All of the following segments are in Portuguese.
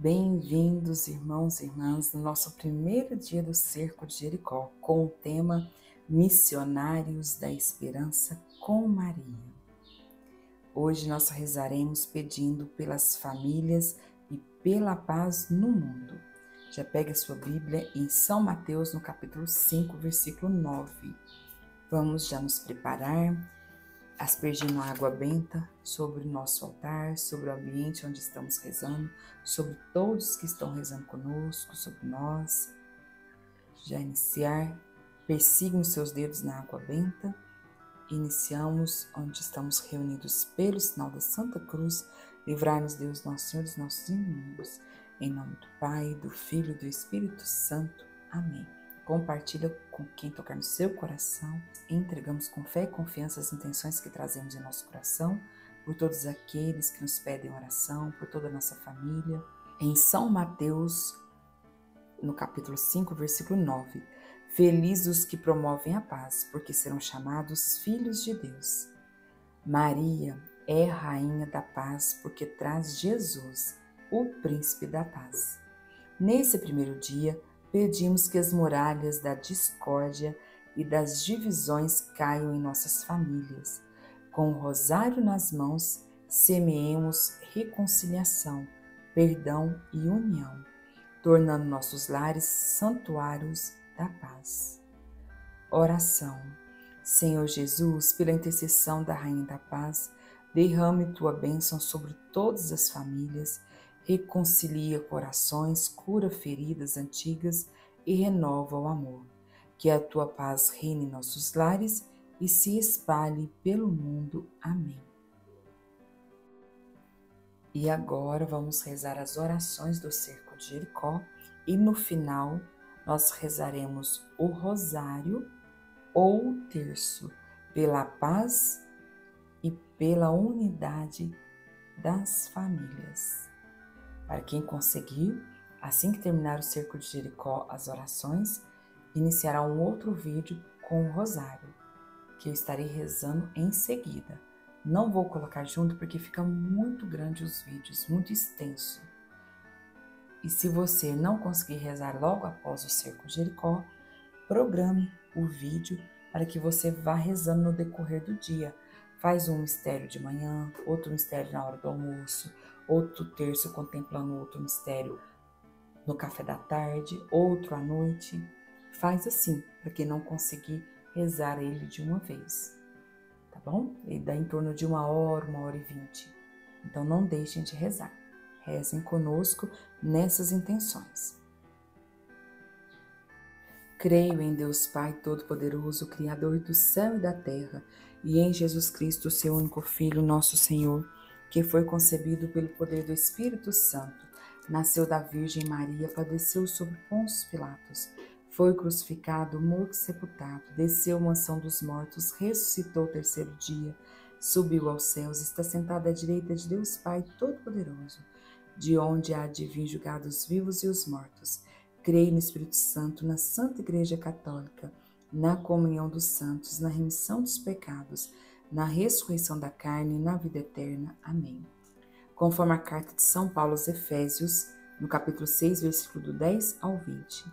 Bem-vindos, irmãos e irmãs, no nosso primeiro dia do Cerco de Jericó, com o tema Missionários da Esperança com Maria. Hoje nós rezaremos pedindo pelas famílias e pela paz no mundo. Já pega a sua Bíblia em São Mateus, no capítulo 5, versículo 9. Vamos já nos preparar, aspergindo água benta sobre o nosso altar, sobre o ambiente onde estamos rezando, sobre todos que estão rezando conosco, sobre nós. Já iniciar, persigam seus dedos na água benta. Iniciamos onde estamos reunidos pelo sinal da Santa Cruz. Livrai-nos, Deus, nosso Senhor, dos nossos inimigos. Em nome do Pai, do Filho e do Espírito Santo. Amém. Compartilha com quem tocar no seu coração. Entregamos com fé e confiança as intenções que trazemos em nosso coração, por todos aqueles que nos pedem oração, por toda a nossa família. Em São Mateus, no capítulo 5, versículo 9. Felizes os que promovem a paz, porque serão chamados filhos de Deus. Maria é rainha da paz, porque traz Jesus, o príncipe da paz. Nesse primeiro dia, pedimos que as muralhas da discórdia e das divisões caiam em nossas famílias. Com o rosário nas mãos, semeemos reconciliação, perdão e união, tornando nossos lares santuários da paz. Oração. Senhor Jesus, pela intercessão da Rainha da Paz, derrame tua bênção sobre todas as famílias, reconcilia corações, cura feridas antigas e renova o amor. Que a tua paz reine em nossos lares e se espalhe pelo mundo. Amém. E agora vamos rezar as orações do Cerco de Jericó e no final nós rezaremos o rosário ou o terço pela paz e pela unidade das famílias. Para quem conseguir, assim que terminar o Cerco de Jericó, as orações, iniciará um outro vídeo com o rosário, que eu estarei rezando em seguida. Não vou colocar junto porque fica muito grande os vídeos, muito extenso. E se você não conseguir rezar logo após o Cerco de Jericó, programe o vídeo para que você vá rezando no decorrer do dia. Faz um mistério de manhã, outro mistério na hora do almoço, outro terço contemplando outro mistério no café da tarde, outro à noite. Faz assim, para quem não conseguir rezar ele de uma vez, tá bom? Ele dá em torno de 1 hora e 20. Então não deixem de rezar. Rezem conosco nessas intenções. Creio em Deus Pai Todo-Poderoso, Criador do céu e da terra, e em Jesus Cristo, seu único Filho, nosso Senhor, que foi concebido pelo poder do Espírito Santo, nasceu da Virgem Maria, padeceu sob Pôncio Pilatos, foi crucificado, morto e sepultado, desceu à mansão dos mortos, ressuscitou o terceiro dia, subiu aos céus, está sentado à direita de Deus Pai Todo-Poderoso, de onde há de vir julgar os vivos e os mortos. Creio no Espírito Santo, na Santa Igreja Católica, na comunhão dos santos, na remissão dos pecados, na ressurreição da carne e na vida eterna. Amém. Conforme a carta de São Paulo aos Efésios, no capítulo 6, versículo do 10 ao 20.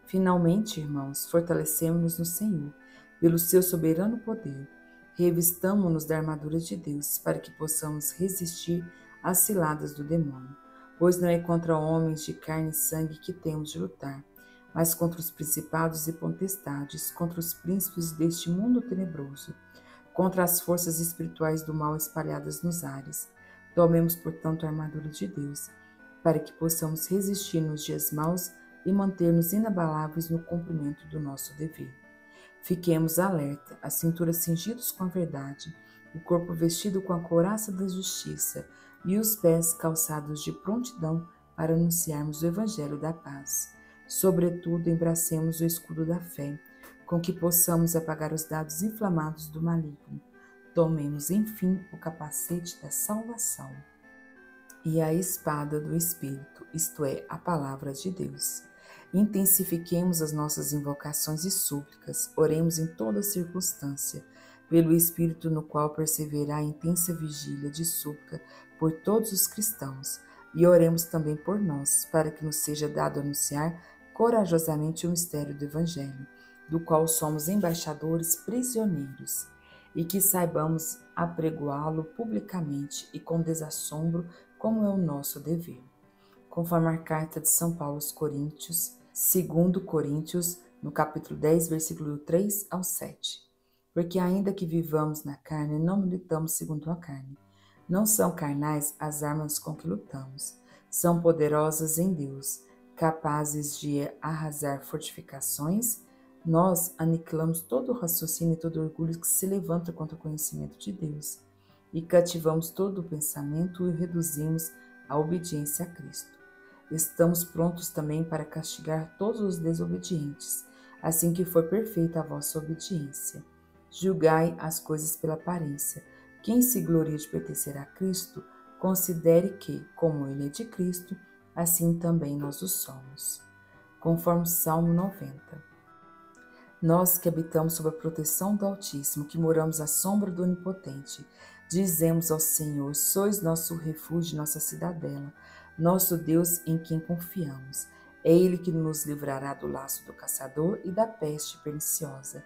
Finalmente, irmãos, fortalecemos-nos no Senhor, pelo seu soberano poder. Revistamo-nos da armadura de Deus, para que possamos resistir às ciladas do demônio. Pois não é contra homens de carne e sangue que temos de lutar, mas contra os principados e potestades, contra os príncipes deste mundo tenebroso, contra as forças espirituais do mal espalhadas nos ares. Tomemos, portanto, a armadura de Deus, para que possamos resistir nos dias maus e manter-nos inabaláveis no cumprimento do nosso dever. Fiquemos alerta, a cintura cingidos com a verdade, o corpo vestido com a couraça da justiça, e os pés calçados de prontidão para anunciarmos o Evangelho da paz. Sobretudo, embracemos o escudo da fé, com que possamos apagar os dados inflamados do maligno. Tomemos, enfim, o capacete da salvação e a espada do Espírito, isto é, a palavra de Deus. Intensifiquemos as nossas invocações e súplicas, oremos em toda circunstância, pelo Espírito no qual perseverar a intensa vigília de súplica por todos os cristãos, E oremos também por nós, para que nos seja dado anunciar corajosamente o mistério do Evangelho, do qual somos embaixadores prisioneiros, e que saibamos apregoá-lo publicamente e com desassombro, como é o nosso dever. Conforme a carta de São Paulo aos Coríntios, 2 Coríntios, no capítulo 10, versículo 3 ao 7. Porque ainda que vivamos na carne, não militamos segundo a carne. Não são carnais as armas com que lutamos, são poderosas em Deus, capazes de arrasar fortificações. Nós aniquilamos todo o raciocínio e todo o orgulho que se levanta contra o conhecimento de Deus, e cativamos todo o pensamento e o reduzimos à obediência a Cristo. Estamos prontos também para castigar todos os desobedientes, assim que for perfeita a vossa obediência. Julgai as coisas pela aparência. Quem se gloria de pertencer a Cristo, considere que, como ele é de Cristo, assim também nós o somos. Conforme o Salmo 90. Nós que habitamos sob a proteção do Altíssimo, que moramos à sombra do Onipotente, dizemos ao Senhor: sois nosso refúgio, nossa cidadela, nosso Deus em quem confiamos. É Ele que nos livrará do laço do caçador e da peste perniciosa.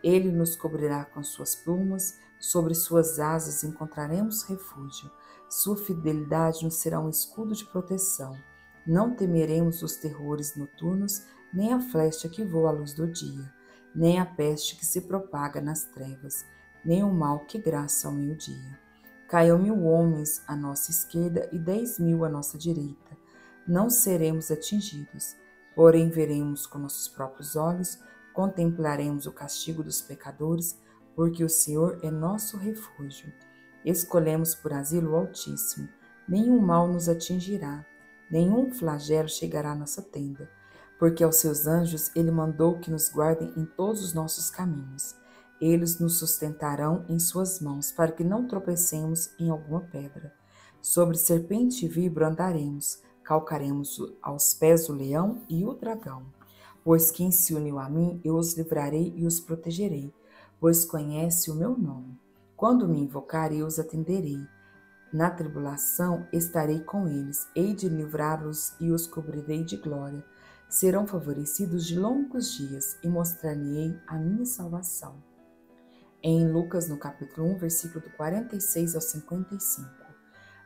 Ele nos cobrirá com suas plumas, sobre suas asas encontraremos refúgio. Sua fidelidade nos será um escudo de proteção. Não temeremos os terrores noturnos, nem a flecha que voa à luz do dia, nem a peste que se propaga nas trevas, nem o mal que graça ao meio-dia. Caiam 1000 homens à nossa esquerda e 10.000 à nossa direita. Não seremos atingidos, porém veremos com nossos próprios olhos, contemplaremos o castigo dos pecadores, porque o Senhor é nosso refúgio. Escolhemos por asilo o Altíssimo, nenhum mal nos atingirá, nenhum flagelo chegará à nossa tenda, porque aos seus anjos ele mandou que nos guardem em todos os nossos caminhos. Eles nos sustentarão em suas mãos, para que não tropecemos em alguma pedra. Sobre serpente e vibro andaremos, calcaremos aos pés o leão e o dragão. Pois quem se uniu a mim, eu os livrarei e os protegerei, pois conhece o meu nome. Quando me invocar, eu os atenderei. Na tribulação estarei com eles, hei de livrá-los e os cobrirei de glória. Serão favorecidos de longos dias e mostrar-lhe-ei a minha salvação. Em Lucas, no capítulo 1, versículo do 46 ao 55.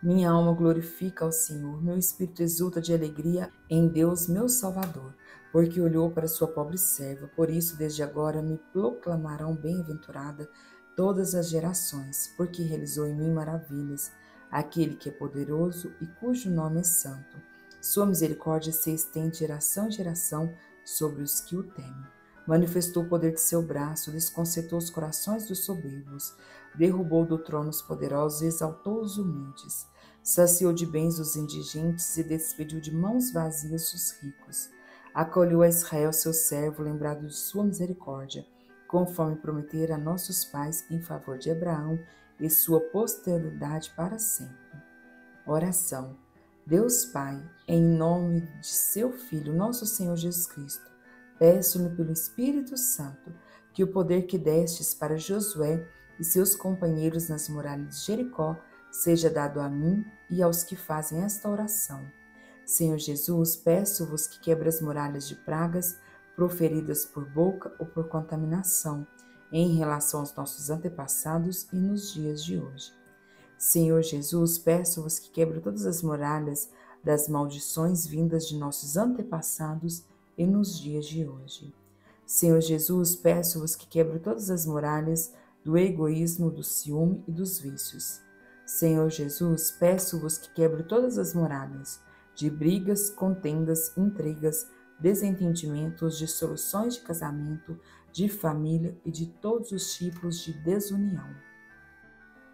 Minha alma glorifica ao Senhor, meu espírito exulta de alegria em Deus, meu Salvador, porque olhou para sua pobre serva. Por isso, desde agora, me proclamarão bem-aventurada todas as gerações, porque realizou em mim maravilhas. Aquele que é poderoso e cujo nome é santo. Sua misericórdia se estende de geração em geração sobre os que o temem. Manifestou o poder de seu braço, desconcertou os corações dos soberbos, derrubou do trono os poderosos e exaltou os humildes. Saciou de bens os indigentes e despediu de mãos vazias os ricos. Acolheu a Israel, seu servo, lembrado de sua misericórdia, conforme prometera a nossos pais em favor de Abraão e sua posteridade para sempre. Oração. Deus Pai, em nome de seu Filho, nosso Senhor Jesus Cristo, peço-lhe pelo Espírito Santo que o poder que destes para Josué e seus companheiros nas muralhas de Jericó seja dado a mim e aos que fazem esta oração. Senhor Jesus, peço-vos que quebre as muralhas de pragas proferidas por boca ou por contaminação em relação aos nossos antepassados e nos dias de hoje. Senhor Jesus, peço-vos que quebre todas as muralhas das maldições vindas de nossos antepassados e nos dias de hoje. Senhor Jesus, peço-vos que quebre todas as muralhas do egoísmo, do ciúme e dos vícios. Senhor Jesus, peço-vos que quebre todas as muralhas de brigas, contendas, intrigas, desentendimentos, dissoluções de casamento, de família e de todos os tipos de desunião.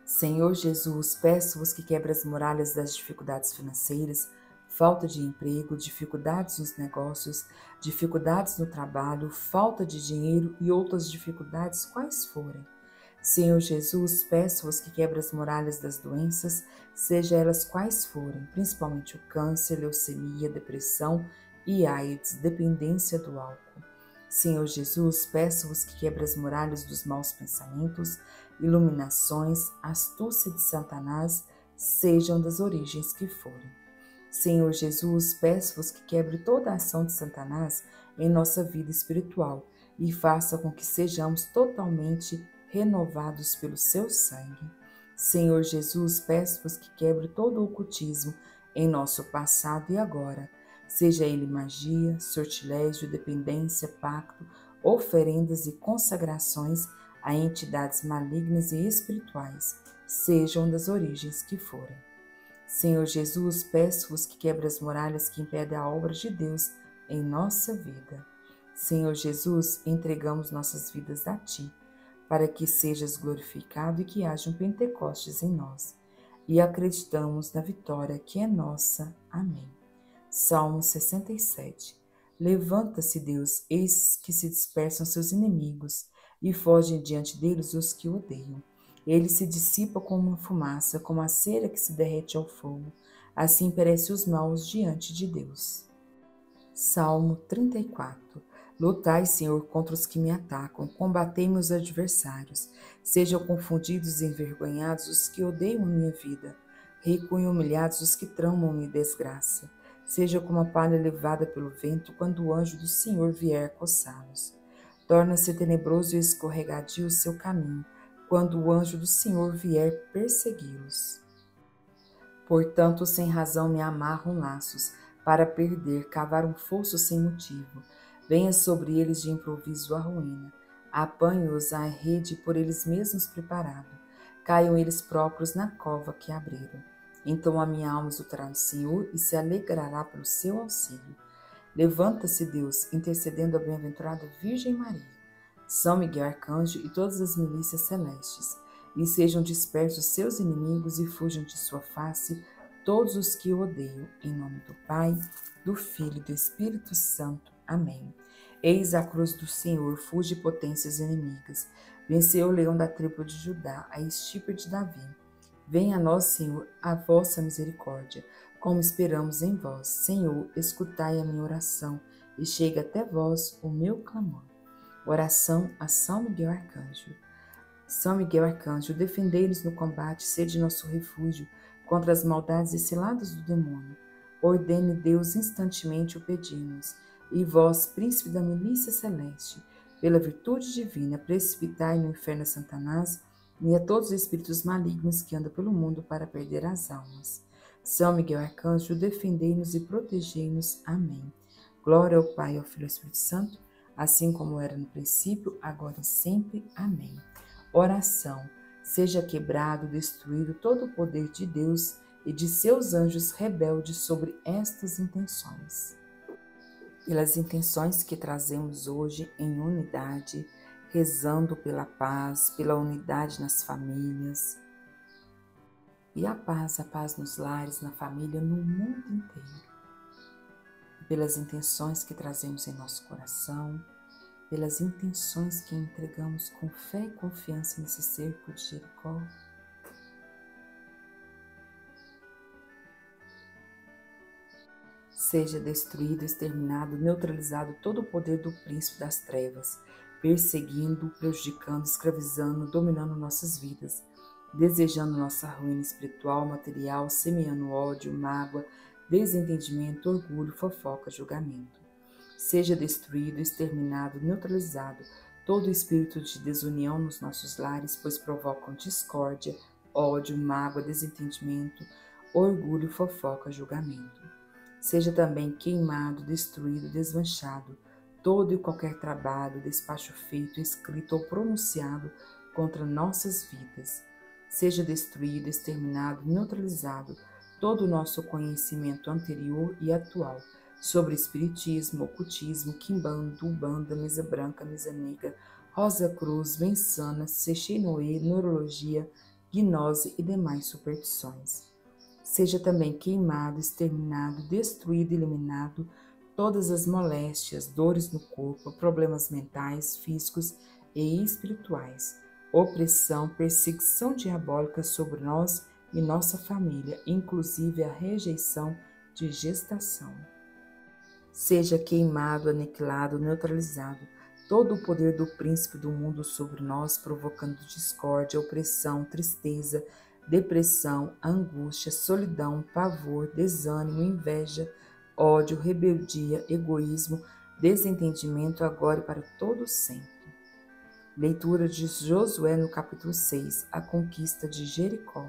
Senhor Jesus, peço-vos que quebre as muralhas das dificuldades financeiras, falta de emprego, dificuldades nos negócios, dificuldades no trabalho, falta de dinheiro e outras dificuldades quais forem. Senhor Jesus, peço-vos que quebre as muralhas das doenças, seja elas quais forem, principalmente o câncer, leucemia, depressão e AIDS, dependência do álcool. Senhor Jesus, peço-vos que quebre as muralhas dos maus pensamentos, iluminações, astúcia de Satanás, sejam das origens que forem. Senhor Jesus, peço-vos que quebre toda a ação de Satanás em nossa vida espiritual e faça com que sejamos totalmente renovados pelo seu sangue. Senhor Jesus, peço-vos que quebre todo o ocultismo em nosso passado e agora, seja ele magia, sortilégio, dependência, pacto, oferendas e consagrações a entidades malignas e espirituais, sejam das origens que forem. Senhor Jesus, peço-vos que quebre as muralhas que impedem a obra de Deus em nossa vida. Senhor Jesus, entregamos nossas vidas a Ti, para que sejas glorificado e que haja um Pentecostes em nós. E acreditamos na vitória que é nossa. Amém. Salmo 67. Levanta-se, Deus, eis que se dispersam seus inimigos, e fogem diante deles os que o odeiam. Ele se dissipa como uma fumaça, como a cera que se derrete ao fogo. Assim perecem os maus diante de Deus. Salmo 34. Lutai, Senhor, contra os que me atacam, combatei meus adversários. Sejam confundidos e envergonhados os que odeiam a minha vida. Recuem humilhados os que tramam minha desgraça. Seja como a palha levada pelo vento quando o anjo do Senhor vier coçá-los. Torna-se tenebroso e escorregadio o seu caminho, quando o anjo do Senhor vier persegui-los. Portanto, sem razão me amarram laços, para perder, cavar um fosso sem motivo. Venha sobre eles de improviso a ruína. Apanho-os à rede por eles mesmos preparado. Caiam eles próprios na cova que abriram. Então a minha alma exultará no Senhor e se alegrará pelo seu auxílio. Levanta-se, Deus, intercedendo a bem-aventurada Virgem Maria, São Miguel Arcanjo e todas as milícias celestes, e sejam dispersos seus inimigos e fujam de sua face todos os que o odeiam. Em nome do Pai, do Filho e do Espírito Santo. Amém. Eis a cruz do Senhor, fuge potências inimigas. Venceu o leão da tribo de Judá, a estirpe de Davi. Venha a nós, Senhor, a vossa misericórdia, como esperamos em vós. Senhor, escutai a minha oração, e chegue até vós o meu clamor. Oração a São Miguel Arcanjo. São Miguel Arcanjo, defendei-nos no combate, sede nosso refúgio contra as maldades e ciladas do demônio. Ordene Deus instantemente o pedimos, e vós, príncipe da milícia celeste, pela virtude divina, precipitai no inferno a Satanás e a todos os espíritos malignos que andam pelo mundo para perder as almas. São Miguel Arcanjo, defendei-nos e protegei-nos. Amém. Glória ao Pai, ao Filho e ao Espírito Santo, assim como era no princípio, agora e sempre. Amém. Oração. Seja quebrado, destruído todo o poder de Deus e de seus anjos rebeldes sobre estas intenções. Pelas intenções que trazemos hoje em unidade, rezando pela paz, pela unidade nas famílias. E a paz nos lares, na família, no mundo inteiro. Pelas intenções que trazemos em nosso coração, pelas intenções que entregamos com fé e confiança nesse cerco de Jericó. Seja destruído, exterminado, neutralizado todo o poder do príncipe das trevas, perseguindo, prejudicando, escravizando, dominando nossas vidas, desejando nossa ruína espiritual, material, semeando ódio, mágoa, desentendimento, orgulho, fofoca, julgamento. Seja destruído, exterminado, neutralizado todo espírito de desunião nos nossos lares, pois provocam discórdia, ódio, mágoa, desentendimento, orgulho, fofoca, julgamento. Seja também queimado, destruído, desmanchado todo e qualquer trabalho, despacho feito, escrito ou pronunciado contra nossas vidas. Seja destruído, exterminado, neutralizado todo o nosso conhecimento anterior e atual sobre espiritismo, ocultismo, quimbanda, umbanda, mesa branca, mesa negra, rosa cruz, vensana, sexinoe, neurologia, gnose e demais superstições. Seja também queimado, exterminado, destruído, eliminado todas as moléstias, dores no corpo, problemas mentais, físicos e espirituais, opressão, perseguição diabólica sobre nós e nossa família, inclusive a rejeição de gestação. Seja queimado, aniquilado, neutralizado todo o poder do príncipe do mundo sobre nós, provocando discórdia, opressão, tristeza, depressão, angústia, solidão, pavor, desânimo, inveja, ódio, rebeldia, egoísmo, desentendimento, agora e para todo sempre. Leitura de Josué no capítulo 6, a conquista de Jericó.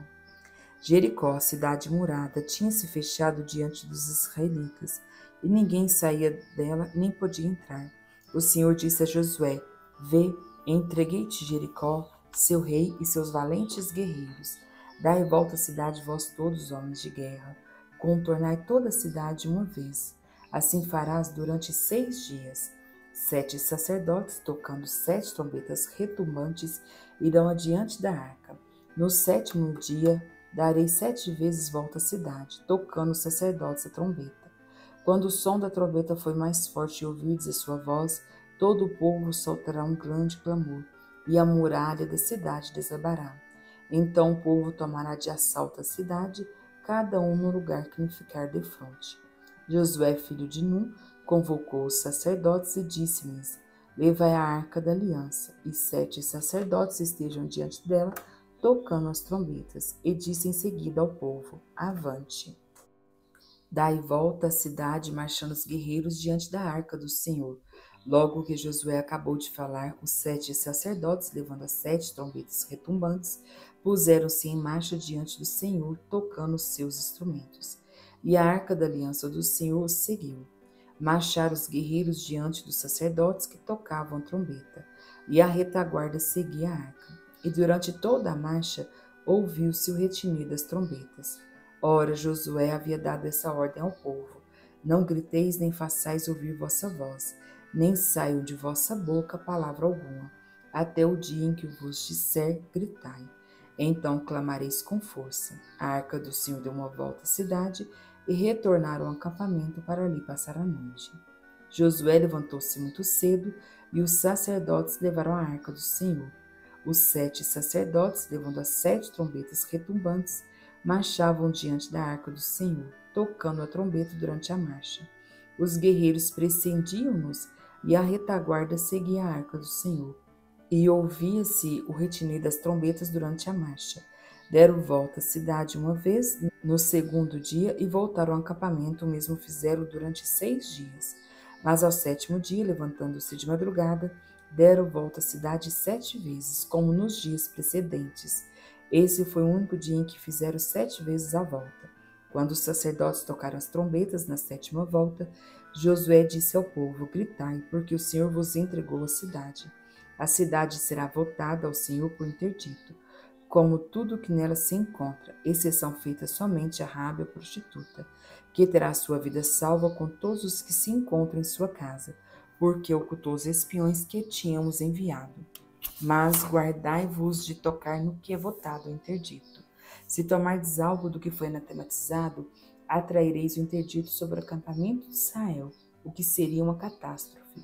Jericó, cidade murada, tinha se fechado diante dos israelitas, e ninguém saía dela nem podia entrar. O Senhor disse a Josué: Vê, entreguei-te Jericó, seu rei e seus valentes guerreiros. Dai volta à cidade, vós todos homens de guerra. Contornai toda a cidade uma vez. Assim farás durante 6 dias. 7 sacerdotes, tocando 7 trombetas retumbantes, irão adiante da arca. No 7º dia, darei 7 vezes volta à cidade, tocando os sacerdotes a trombeta. Quando o som da trombeta for mais forte e ouvirdes a sua voz, todo o povo soltará um grande clamor, e a muralha da cidade desabará. Então o povo tomará de assalto a cidade, cada um no lugar que lhe ficar defronte. Josué, filho de Num, convocou os sacerdotes e disse-lhes: Levai a arca da aliança, e 7 sacerdotes estejam diante dela, tocando as trombetas, e disse em seguida ao povo: Avante. Dai volta à cidade, marchando os guerreiros diante da arca do Senhor. Logo que Josué acabou de falar, os 7 sacerdotes, levando as 7 trombetas retumbantes, puseram-se em marcha diante do Senhor, tocando os seus instrumentos. E a arca da aliança do Senhor seguiu. Marcharam os guerreiros diante dos sacerdotes que tocavam a trombeta, e a retaguarda seguia a arca. E durante toda a marcha ouviu-se o retinir das trombetas. Ora, Josué havia dado essa ordem ao povo: Não griteis nem façais ouvir vossa voz, nem saiam de vossa boca palavra alguma, até o dia em que vos disser, gritai. Então clamareis com força. A arca do Senhor deu uma volta à cidade e retornaram ao acampamento para ali passar a noite. Josué levantou-se muito cedo e os sacerdotes levaram a arca do Senhor. Os 7 sacerdotes, levando as 7 trombetas retumbantes, marchavam diante da arca do Senhor, tocando a trombeta durante a marcha. Os guerreiros precediam-nos e a retaguarda seguia a arca do Senhor. E ouvia-se o retinir das trombetas durante a marcha. Deram volta à cidade uma vez no 2º dia e voltaram ao acampamento, o mesmo fizeram durante 6 dias. Mas ao 7º dia, levantando-se de madrugada, deram volta à cidade 7 vezes, como nos dias precedentes. Esse foi o único dia em que fizeram 7 vezes a volta. Quando os sacerdotes tocaram as trombetas na 7ª volta, Josué disse ao povo: Gritai, porque o Senhor vos entregou a cidade. A cidade será votada ao Senhor por interdito, como tudo que nela se encontra, exceção feita somente a Raabe, a prostituta, que terá sua vida salva com todos os que se encontram em sua casa, porque ocultou os espiões que tínhamos enviado. Mas guardai-vos de tocar no que é votado o interdito. Se tomardes algo do que foi anatematizado, atraireis o interdito sobre o acampamento de Israel, o que seria uma catástrofe.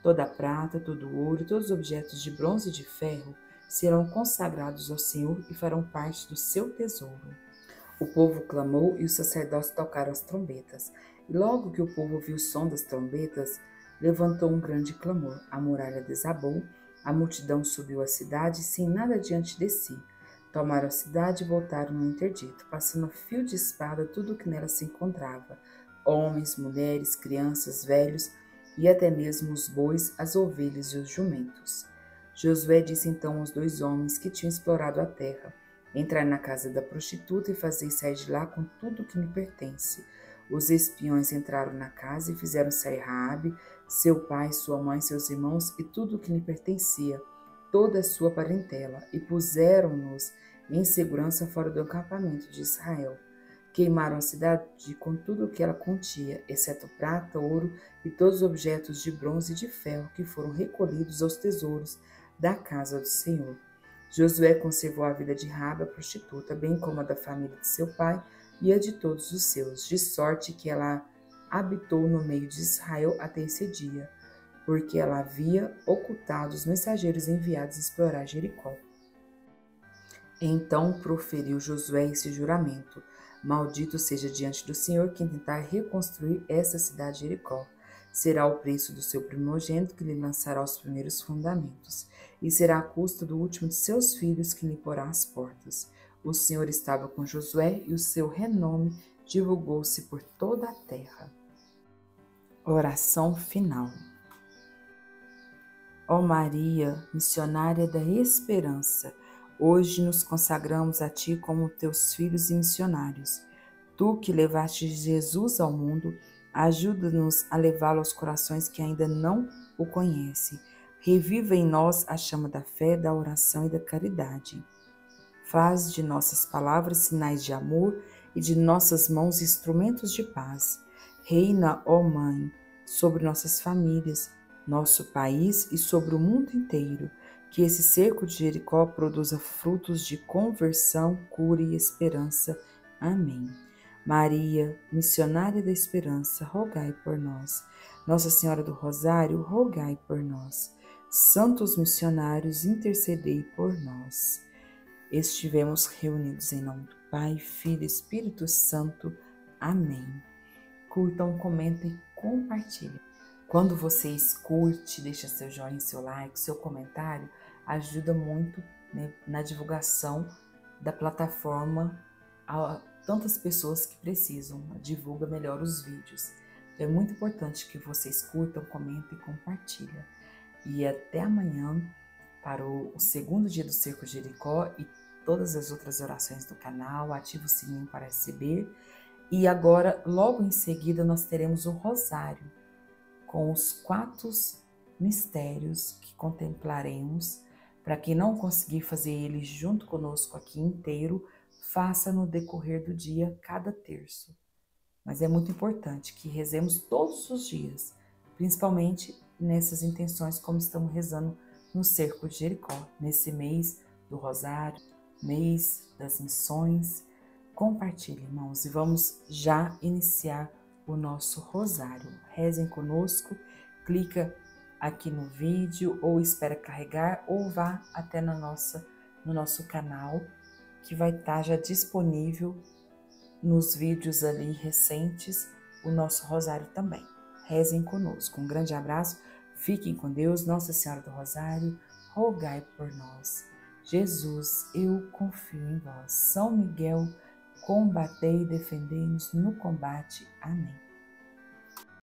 Toda a prata, todo o ouro e todos os objetos de bronze e de ferro serão consagrados ao Senhor e farão parte do seu tesouro. O povo clamou e os sacerdotes tocaram as trombetas. E logo que o povo ouviu o som das trombetas, levantou um grande clamor. A muralha desabou, a multidão subiu à cidade sem nada diante de si. Tomaram a cidade e voltaram no interdito, passando a fio de espada tudo o que nela se encontrava: homens, mulheres, crianças, velhos e até mesmo os bois, as ovelhas e os jumentos. Josué disse então aos 2 homens que tinham explorado a terra: Entrai na casa da prostituta e fazei sair de lá com tudo o que me pertence. Os espiões entraram na casa e fizeram sair Raabe, seu pai, sua mãe, seus irmãos e tudo o que lhe pertencia, toda a sua parentela, e puseram-nos em segurança fora do acampamento de Israel. Queimaram a cidade com tudo o que ela continha, exceto prata, ouro e todos os objetos de bronze e de ferro que foram recolhidos aos tesouros da casa do Senhor. Josué conservou a vida de Raabe, a prostituta, bem como a da família de seu pai e a de todos os seus, de sorte que ela habitou no meio de Israel até esse dia, porque ela havia ocultado os mensageiros enviados a explorar Jericó. Então proferiu Josué esse juramento: Maldito seja diante do Senhor quem tentar reconstruir essa cidade de Jericó. Será o preço do seu primogênito que lhe lançará os primeiros fundamentos, e será a custa do último de seus filhos que lhe porá as portas. O Senhor estava com Josué e o seu renome divulgou-se por toda a terra. Oração final. Ó Maria, missionária da esperança, hoje nos consagramos a Ti como teus filhos e missionários. Tu que levaste Jesus ao mundo, ajuda-nos a levá-lo aos corações que ainda não o conhecem. Reviva em nós a chama da fé, da oração e da caridade. Faz de nossas palavras sinais de amor e de nossas mãos instrumentos de paz. Reina, ó Mãe, sobre nossas famílias, nosso país e sobre o mundo inteiro. Que esse cerco de Jericó produza frutos de conversão, cura e esperança. Amém. Maria, missionária da esperança, rogai por nós. Nossa Senhora do Rosário, rogai por nós. Santos missionários, intercedei por nós. Estivemos reunidos em nome do Pai, Filho e Espírito Santo. Amém. Curtam, comentem, compartilhem. Quando vocês curtem, deixa seu joinha, seu like, seu comentário, ajuda muito, né, na divulgação da plataforma a tantas pessoas que precisam. Divulga melhor os vídeos. Então, é muito importante que vocês curtam, comentem e compartilhem. E até amanhã para o segundo dia do Cerco de Jericó e todas as outras orações do canal. Ative o sininho para receber. E agora, logo em seguida, nós teremos o Rosário, com os 4 mistérios que contemplaremos. Para quem não conseguir fazer ele junto conosco aqui inteiro, faça no decorrer do dia, cada terço. Mas é muito importante que rezemos todos os dias, principalmente nessas intenções como estamos rezando no Cerco de Jericó, nesse mês do Rosário, mês das missões. Compartilhe, irmãos, e vamos já iniciar o nosso Rosário. Rezem conosco, clica aqui no vídeo, ou espera carregar, ou vá até no nosso canal, que vai estar já disponível nos vídeos ali recentes, o nosso Rosário também. Rezem conosco. Um grande abraço, fiquem com Deus. Nossa Senhora do Rosário, rogai por nós. Jesus, eu confio em vós. São Miguel, combatei e defendei-nos no combate. Amém.